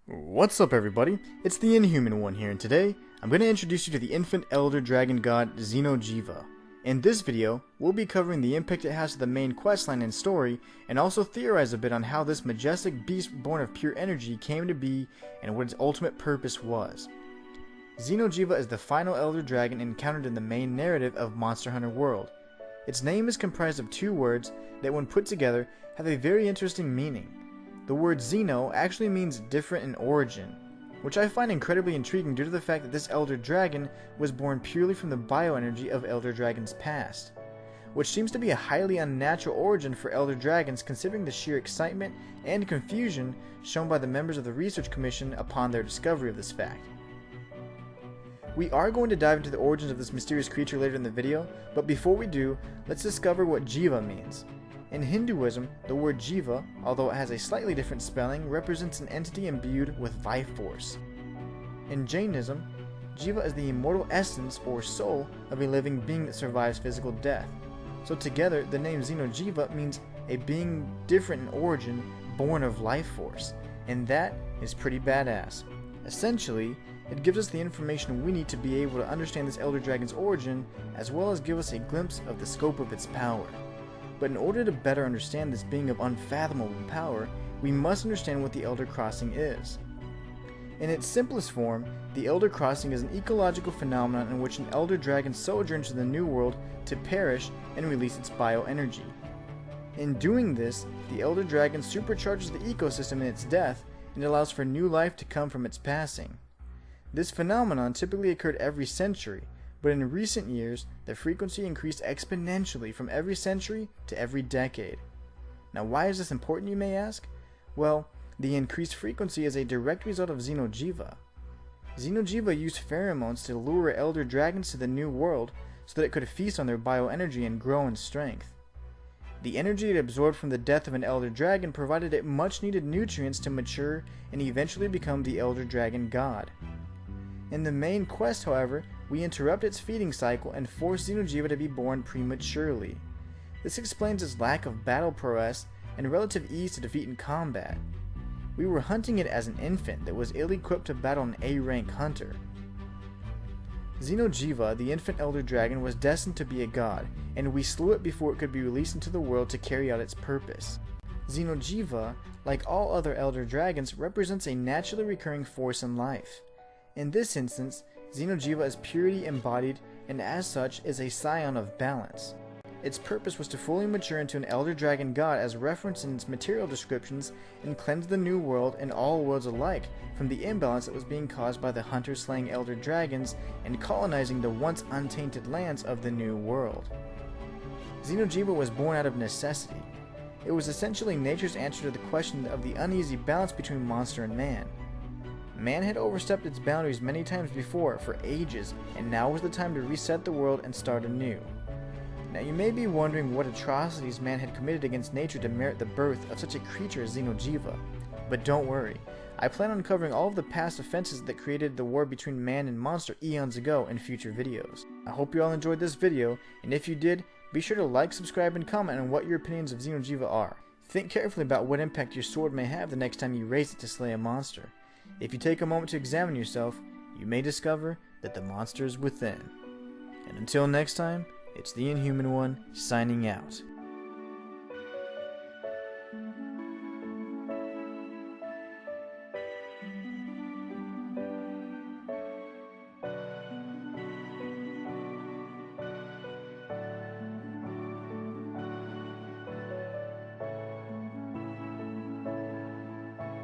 What's up everybody, it's the Inhuman one here, and today I'm going to introduce you to the infant elder dragon god Xeno'Jiiva. In this video, we'll be covering the impact it has to the main questline and story, and also theorize a bit on how this majestic beast born of pure energy came to be and what its ultimate purpose was. Xeno'Jiiva is the final elder dragon encountered in the main narrative of Monster Hunter World. Its name is comprised of two words that when put together have a very interesting meaning. The word Xeno actually means different in origin, which I find incredibly intriguing due to the fact that this elder dragon was born purely from the bioenergy of elder dragons past, which seems to be a highly unnatural origin for elder dragons considering the sheer excitement and confusion shown by the members of the Research Commission upon their discovery of this fact. We are going to dive into the origins of this mysterious creature later in the video, but before we do, let's discover what Jiva means. In Hinduism, the word Jiva, although it has a slightly different spelling, represents an entity imbued with life force. In Jainism, Jiva is the immortal essence or soul of a living being that survives physical death. So together, the name Xeno'Jiiva means a being different in origin, born of life force, and that is pretty badass. Essentially, it gives us the information we need to be able to understand this elder dragon's origin, as well as give us a glimpse of the scope of its power. But in order to better understand this being of unfathomable power, we must understand what the Elder Crossing is. In its simplest form, the Elder Crossing is an ecological phenomenon in which an elder dragon sojourns to the New World to perish and release its bioenergy. In doing this, the elder dragon supercharges the ecosystem in its death and allows for new life to come from its passing. This phenomenon typically occurred every century, but in recent years, the frequency increased exponentially from every century to every decade. Now why is this important, you may ask? Well, the increased frequency is a direct result of Xeno'Jiiva. Xeno'Jiiva used pheromones to lure elder dragons to the New World so that it could feast on their bioenergy and grow in strength. The energy it absorbed from the death of an elder dragon provided it much needed nutrients to mature and eventually become the elder dragon god. In the main quest, however, we interrupt its feeding cycle and force Xeno'Jiiva to be born prematurely. This explains its lack of battle prowess and relative ease to defeat in combat. We were hunting it as an infant that was ill-equipped to battle an A-rank hunter. Xeno'Jiiva, the infant elder dragon, was destined to be a god, and we slew it before it could be released into the world to carry out its purpose. Xeno'Jiiva, like all other elder dragons, represents a naturally recurring force in life. In this instance, Xeno'Jiiva is purity embodied and as such is a scion of balance. Its purpose was to fully mature into an elder dragon god as referenced in its material descriptions and cleanse the new world and all worlds alike from the imbalance that was being caused by the hunters slaying elder dragons and colonizing the once untainted lands of the new world. Xeno'Jiiva was born out of necessity. It was essentially nature's answer to the question of the uneasy balance between monster and man. Man had overstepped its boundaries many times before for ages, and now was the time to reset the world and start anew. Now you may be wondering what atrocities man had committed against nature to merit the birth of such a creature as Xeno'Jiiva. But don't worry, I plan on covering all of the past offenses that created the war between man and monster eons ago in future videos. I hope you all enjoyed this video, and if you did, be sure to like, subscribe, and comment on what your opinions of Xeno'Jiiva are. Think carefully about what impact your sword may have the next time you raise it to slay a monster. If you take a moment to examine yourself, you may discover that the monster is within. And until next time, it's the Inhuman One, signing out.